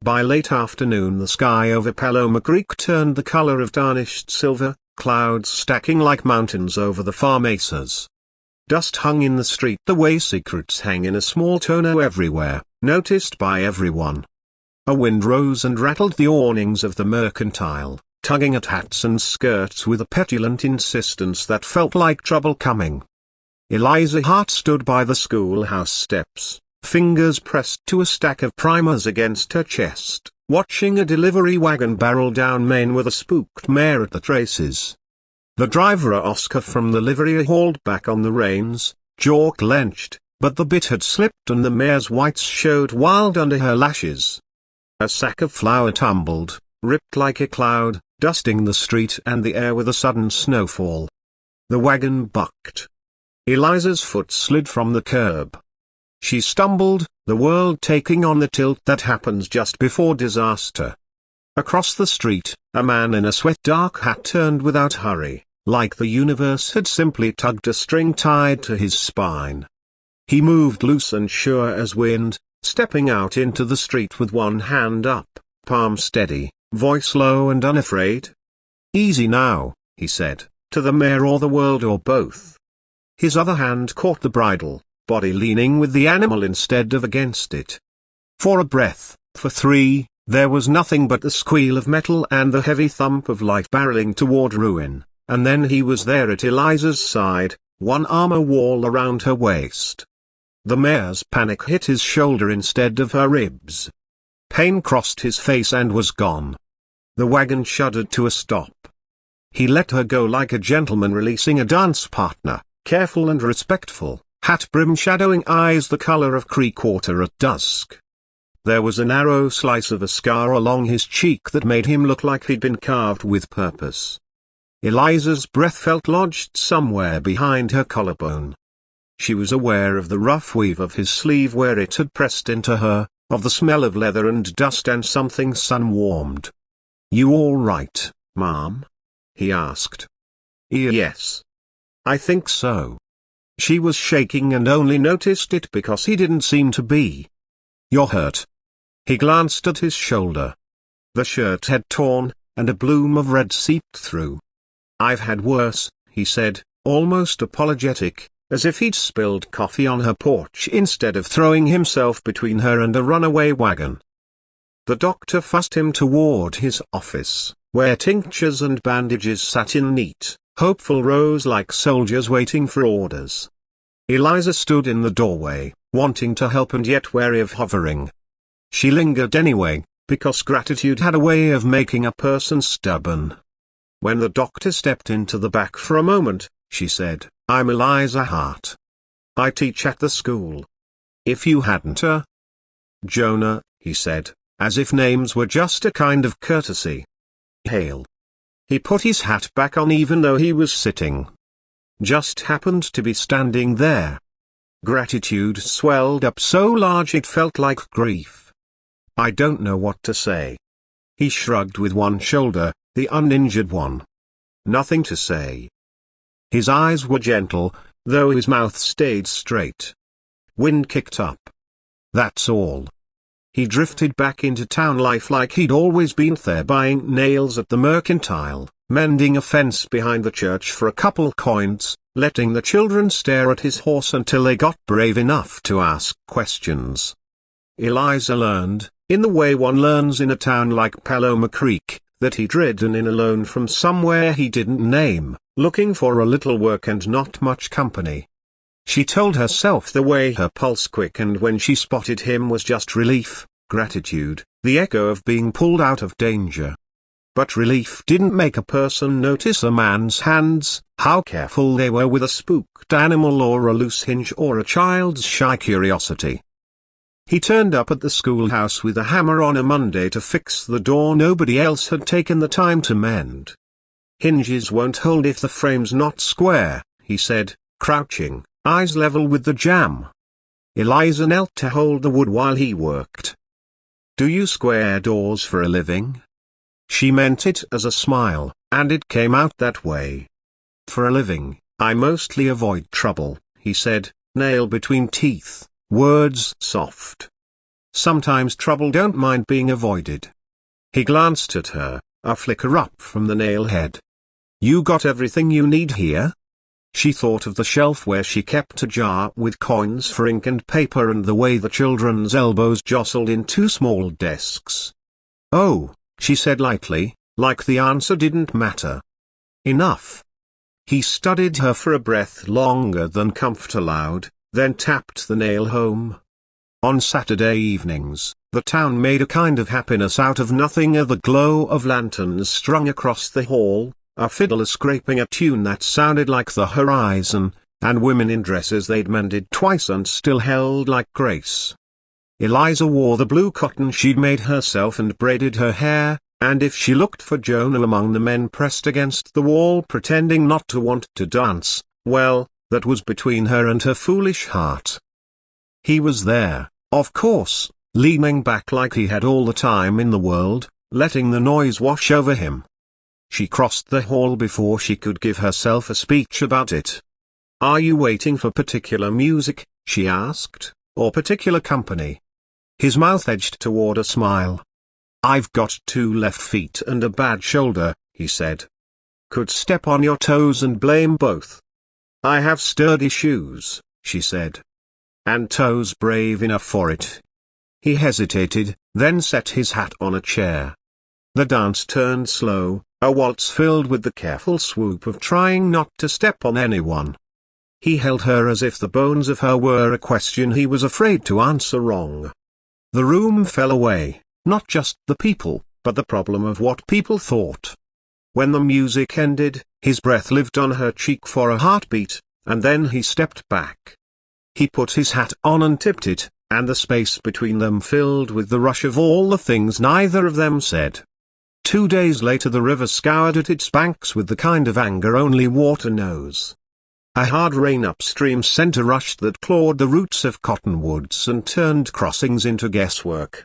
By late afternoon the sky over Paloma Creek turned the color of tarnished silver, clouds stacking like mountains over the far mesas. Dust hung in the street the way secrets hang in a small tonneau everywhere, noticed by everyone. A wind rose and rattled the awnings of the mercantile, tugging at hats and skirts with a petulant insistence that felt like trouble coming. Eliza Hart stood by the schoolhouse steps, fingers pressed to a stack of primers against her chest, watching a delivery wagon barrel down Main with a spooked mare at the traces. The driver Oscar from the livery hauled back on the reins, jaw clenched, but the bit had slipped and the mare's whites showed wild under her lashes. A sack of flour tumbled, ripped like a cloud, dusting the street and the air with a sudden snowfall. The wagon bucked. Eliza's foot slid from the curb. She stumbled, the world taking on the tilt that happens just before disaster. Across the street, a man in a sweat-dark hat turned without hurry, like the universe had simply tugged a string tied to his spine. He moved loose and sure as wind, stepping out into the street with one hand up, palm steady, voice low and unafraid. "Easy now," he said, "to the mare or the world or both." His other hand caught the bridle, body leaning with the animal instead of against it. For a breath, for three, there was nothing but the squeal of metal and the heavy thump of life barreling toward ruin, and then he was there at Eliza's side, one arm a wall around her waist. The mare's panic hit his shoulder instead of her ribs. Pain crossed his face and was gone. The wagon shuddered to a stop. He let her go like a gentleman releasing a dance partner, careful and respectful, hat-brim shadowing eyes the color of creek water at dusk. There was a narrow slice of a scar along his cheek that made him look like he'd been carved with purpose. Eliza's breath felt lodged somewhere behind her collarbone. She was aware of the rough weave of his sleeve where it had pressed into her, of the smell of leather and dust and something sun-warmed. "You all right, Mom?" he asked. "Yes. I think so." She was shaking and only noticed it because he didn't seem to be. "You're hurt." He glanced at his shoulder. The shirt had torn, and a bloom of red seeped through. "I've had worse," he said, almost apologetic, as if he'd spilled coffee on her porch instead of throwing himself between her and a runaway wagon. The doctor fussed him toward his office, where tinctures and bandages sat in neat, hopeful rows like soldiers waiting for orders. Eliza stood in the doorway, wanting to help and yet wary of hovering. She lingered anyway, because gratitude had a way of making a person stubborn. When the doctor stepped into the back for a moment, she said, "I'm Eliza Hart. I teach at the school. If you hadn't Jonah," he said, as if names were just a kind of courtesy. "Hail." He put his hat back on even though he was sitting. Just happened to be standing there. Gratitude swelled up so large it felt like grief. "I don't know what to say." He shrugged with one shoulder, the uninjured one. "Nothing to say." His eyes were gentle, though his mouth stayed straight. Wind kicked up. That's all. He drifted back into town life like he'd always been there, buying nails at the mercantile, mending a fence behind the church for a couple coins, letting the children stare at his horse until they got brave enough to ask questions. Eliza learned, in the way one learns in a town like Paloma Creek, that he'd ridden in alone from somewhere he didn't name, looking for a little work and not much company. She told herself the way her pulse quickened when she spotted him was just relief, gratitude, the echo of being pulled out of danger. But relief didn't make a person notice a man's hands, how careful they were with a spooked animal or a loose hinge or a child's shy curiosity. He turned up at the schoolhouse with a hammer on a Monday to fix the door nobody else had taken the time to mend. "Hinges won't hold if the frame's not square," he said, crouching, eyes level with the jamb. Eliza knelt to hold the wood while he worked. "Do you square doors for a living?" She meant it as a smile, and it came out that way. "For a living, I mostly avoid trouble," he said, nail between teeth, words soft. Sometimes trouble don't mind being avoided. He glanced at her, a flicker up from the nail head. You got everything you need here? She thought of the shelf where she kept a jar with coins for ink and paper and the way the children's elbows jostled in two small desks. Oh, she said lightly, like the answer didn't matter. Enough. He studied her for a breath longer than comfort allowed, then tapped the nail home. On Saturday evenings, the town made a kind of happiness out of nothing, the glow of lanterns strung across the hall, a fiddler scraping a tune that sounded like the horizon, and women in dresses they'd mended twice and still held like grace. Eliza wore the blue cotton she'd made herself and braided her hair, and if she looked for Jonah among the men pressed against the wall pretending not to want to dance, well, that was between her and her foolish heart. He was there, of course, leaning back like he had all the time in the world, letting the noise wash over him. She crossed the hall before she could give herself a speech about it. Are you waiting for particular music, she asked, or particular company? His mouth edged toward a smile. I've got 2 left feet and a bad shoulder, he said. Could step on your toes and blame both. I have sturdy shoes, she said. And toes brave enough for it. He hesitated, then set his hat on a chair. The dance turned slow, a waltz filled with the careful swoop of trying not to step on anyone. He held her as if the bones of her were a question he was afraid to answer wrong. The room fell away, not just the people, but the problem of what people thought. When the music ended, his breath lived on her cheek for a heartbeat, and then he stepped back. He put his hat on and tipped it, and the space between them filled with the rush of all the things neither of them said. 2 days later the river scoured at its banks with the kind of anger only water knows. A hard rain upstream sent a rush that clawed the roots of cottonwoods and turned crossings into guesswork.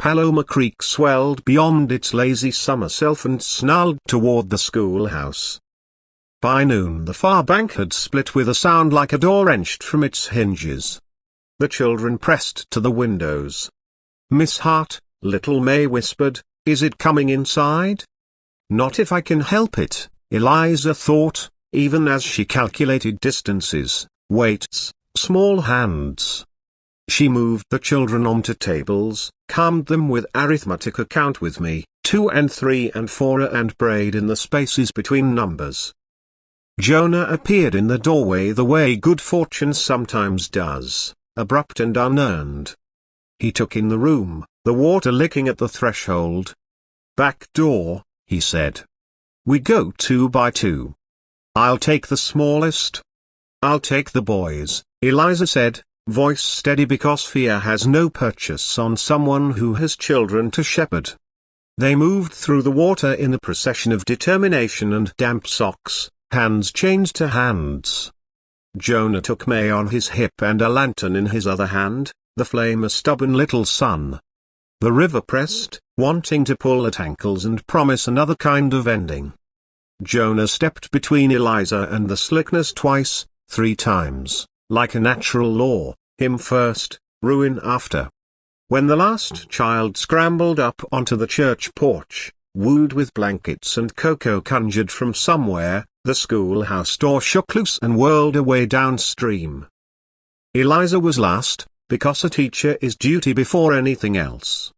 Paloma Creek swelled beyond its lazy summer self and snarled toward the schoolhouse. By noon the far bank had split with a sound like a door wrenched from its hinges. The children pressed to the windows. Miss Hart, little May whispered, is it coming inside? Not if I can help it, Eliza thought, even as she calculated distances, weights, small hands. She moved the children onto tables, calmed them with arithmetic, count with me, 2 and 3 and 4 and braid in the spaces between numbers. Jonah appeared in the doorway the way good fortune sometimes does, abrupt and unearned. He took in the room, the water licking at the threshold. Back door, he said. We go 2 by 2. I'll take the smallest. I'll take the boys, Eliza said, voice steady because fear has no purchase on someone who has children to shepherd. They moved through the water in a procession of determination and damp socks, hands chained to hands. Jonah took May on his hip and a lantern in his other hand, the flame a stubborn little sun. The river pressed, wanting to pull at ankles and promise another kind of ending. Jonah stepped between Eliza and the slickness 2, 3 times, like a natural law, him first, ruin after. When the last child scrambled up onto the church porch, wooed with blankets and cocoa conjured from somewhere, the schoolhouse door shook loose and whirled away downstream. Eliza was last, because a teacher is duty before anything else.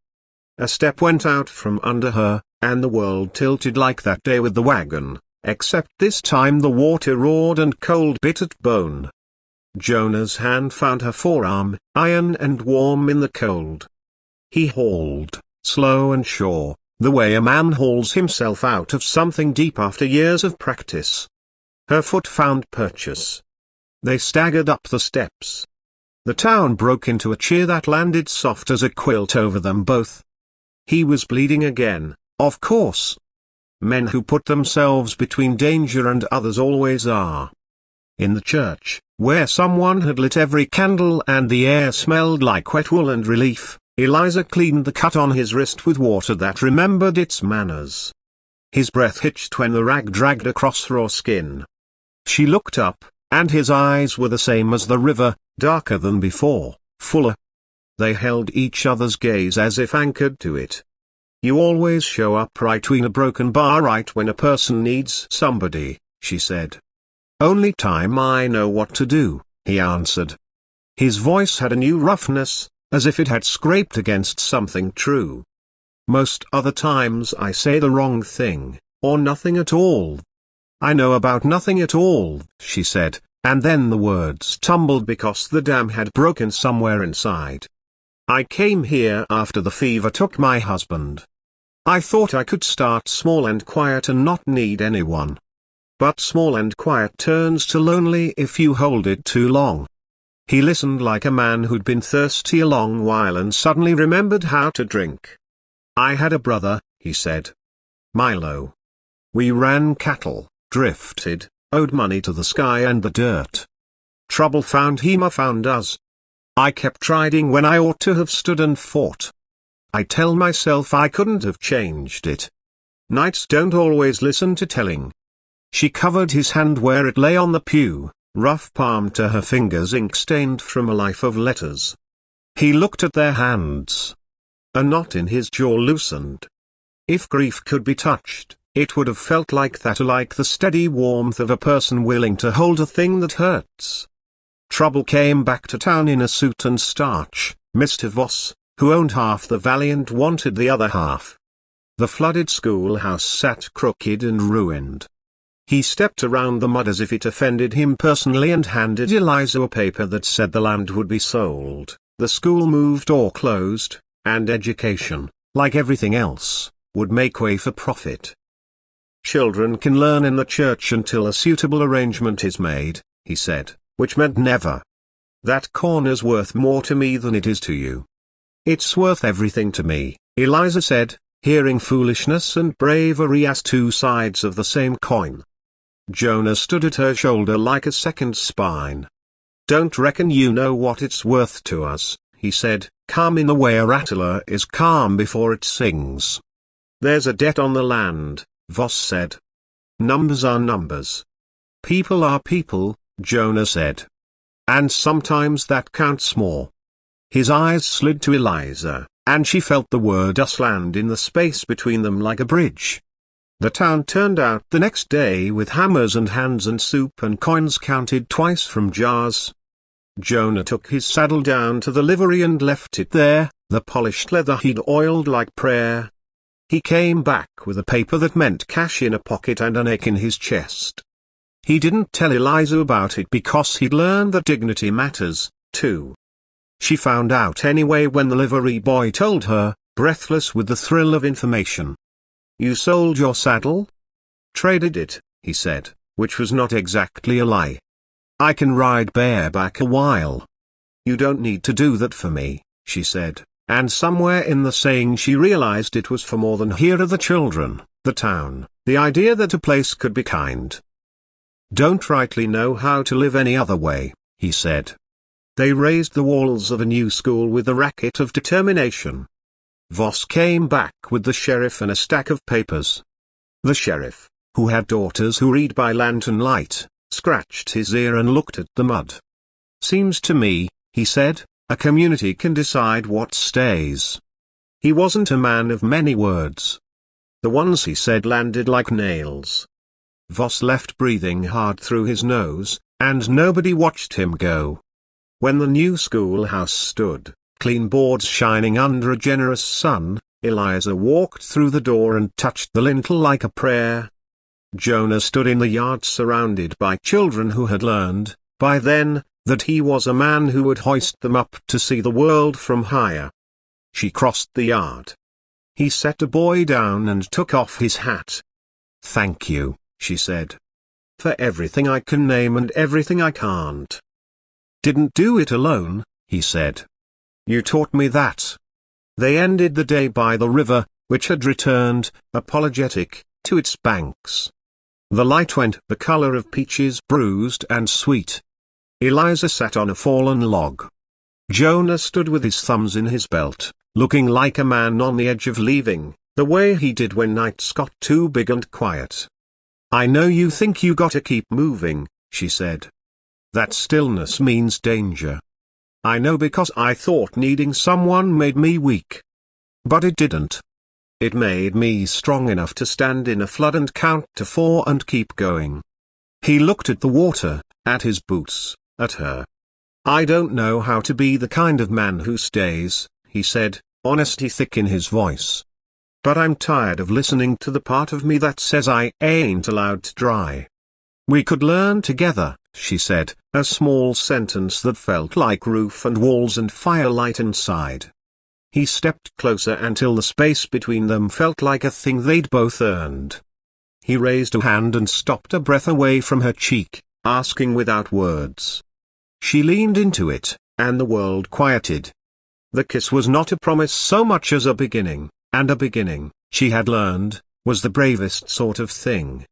A step went out from under her, and the world tilted like that day with the wagon, except this time the water roared and cold bit at bone. Jonah's hand found her forearm, iron and warm in the cold. He hauled, slow and sure, the way a man hauls himself out of something deep after years of practice. Her foot found purchase. They staggered up the steps. The town broke into a cheer that landed soft as a quilt over them both. He was bleeding again, of course. Men who put themselves between danger and others always are. In the church, where someone had lit every candle and the air smelled like wet wool and relief, Eliza cleaned the cut on his wrist with water that remembered its manners. His breath hitched when the rag dragged across raw skin. She looked up, and his eyes were the same as the river, darker than before, fuller. They held each other's gaze as if anchored to it. "You always show up right when a broken bar, right when a person needs somebody," she said. "Only time I know what to do," he answered. His voice had a new roughness, as if it had scraped against something true. "Most other times I say the wrong thing, or nothing at all." "I know about nothing at all," she said, and then the words tumbled because the dam had broken somewhere inside. "I came here after the fever took my husband. I thought I could start small and quiet and not need anyone. But small and quiet turns to lonely if you hold it too long." He listened like a man who'd been thirsty a long while and suddenly remembered how to drink. "I had a brother," he said. "Milo. We ran cattle, drifted, owed money to the sky and the dirt. Trouble found him, found us. I kept riding when I ought to have stood and fought. I tell myself I couldn't have changed it. Nights don't always listen to telling." She covered his hand where it lay on the pew, rough palm to her fingers, ink-stained from a life of letters. He looked at their hands. A knot in his jaw loosened. If grief could be touched, it would have felt like that, like the steady warmth of a person willing to hold a thing that hurts. Trouble came back to town in a suit and starch, Mr. Voss, who owned half the valley and wanted the other half. The flooded schoolhouse sat crooked and ruined. He stepped around the mud as if it offended him personally and handed Eliza a paper that said the land would be sold, the school moved or closed, and education, like everything else, would make way for profit. "Children can learn in the church until a suitable arrangement is made," he said, which meant never. "That corner's worth more to me than it is to you." "It's worth everything to me," Eliza said, hearing foolishness and bravery as two sides of the same coin. Jonah stood at her shoulder like a second spine. "Don't reckon you know what it's worth to us," he said, calm in the way a rattler is calm before it sings. "There's a debt on the land," Voss said. "Numbers are numbers. People are people," Jonah said. "And sometimes that counts more." His eyes slid to Eliza, and she felt the word us land in the space between them like a bridge. The town turned out the next day with hammers and hands and soup and coins counted twice from jars. Jonah took his saddle down to the livery and left it there, the polished leather he'd oiled like prayer. He came back with a paper that meant cash in a pocket and an ache in his chest. He didn't tell Eliza about it because he'd learned that dignity matters, too. She found out anyway when the livery boy told her, breathless with the thrill of information. "You sold your saddle?" "Traded it," he said, which was not exactly a lie. "I can ride bareback a while." "You don't need to do that for me," she said, and somewhere in the saying she realized it was for more than here are the children, the town, the idea that a place could be kind. "Don't rightly know how to live any other way," he said. They raised the walls of a new school with the racket of determination. Voss came back with the sheriff and a stack of papers. The sheriff, who had daughters who read by lantern light, scratched his ear and looked at the mud. "Seems to me," he said, "a community can decide what stays." He wasn't a man of many words. The ones he said landed like nails. Voss left breathing hard through his nose, and nobody watched him go. When the new schoolhouse stood, clean boards shining under a generous sun, Eliza walked through the door and touched the lintel like a prayer. Jonah stood in the yard surrounded by children who had learned, by then, that he was a man who would hoist them up to see the world from higher. She crossed the yard. He set a boy down and took off his hat. "Thank you," she said. "For everything I can name and everything I can't." "Didn't do it alone," he said. "You taught me that." They ended the day by the river, which had returned, apologetic, to its banks. The light went the color of peaches bruised and sweet. Eliza sat on a fallen log. Jonah stood with his thumbs in his belt, looking like a man on the edge of leaving, the way he did when nights got too big and quiet. "I know you think you gotta keep moving," she said. "That stillness means danger." I know because I thought needing someone made me weak. But it didn't. It made me strong enough to stand in a flood and count to 4 and keep going. He looked at the water, at his boots, at her. I don't know how to be the kind of man who stays, he said, honesty thick in his voice. But I'm tired of listening to the part of me that says I ain't allowed to try. We could learn together, she said, a small sentence that felt like roof and walls and firelight inside. He stepped closer until the space between them felt like a thing they'd both earned. He raised a hand and stopped a breath away from her cheek, asking without words. She leaned into it, and the world quieted. The kiss was not a promise so much as a beginning, and a beginning, she had learned, was the bravest sort of thing.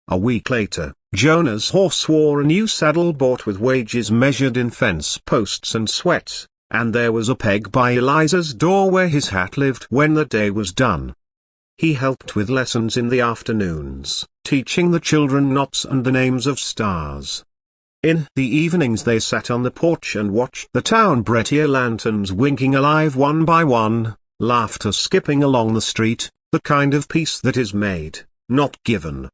A week later, Jonah's horse wore a new saddle bought with wages measured in fence posts and sweat, and there was a peg by Eliza's door where his hat lived when the day was done. He helped with lessons in the afternoons, teaching the children knots and the names of stars. In the evenings they sat on the porch and watched the town brettia lanterns winking alive one by one, laughter skipping along the street, the kind of peace that is made, not given.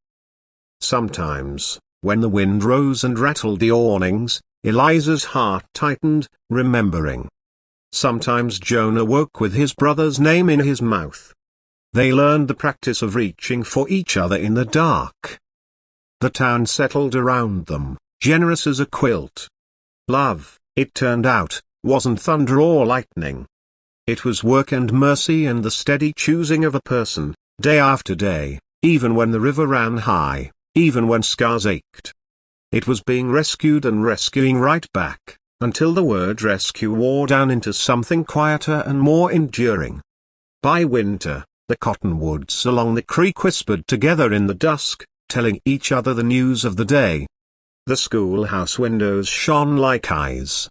Sometimes, when the wind rose and rattled the awnings, Eliza's heart tightened, remembering. Sometimes Jonah woke with his brother's name in his mouth. They learned the practice of reaching for each other in the dark. The town settled around them, generous as a quilt. Love, it turned out, wasn't thunder or lightning. It was work and mercy and the steady choosing of a person, day after day, even when the river ran high, even when scars ached. It was being rescued and rescuing right back, until the word rescue wore down into something quieter and more enduring. By winter, the cottonwoods along the creek whispered together in the dusk, telling each other the news of the day. The schoolhouse windows shone like eyes.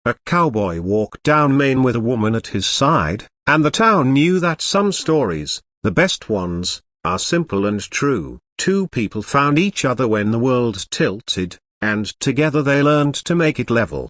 A cowboy walked down Main with a woman at his side, and the town knew that some stories, the best ones, are simple and true. Two people found each other when the world tilted, and together they learned to make it level.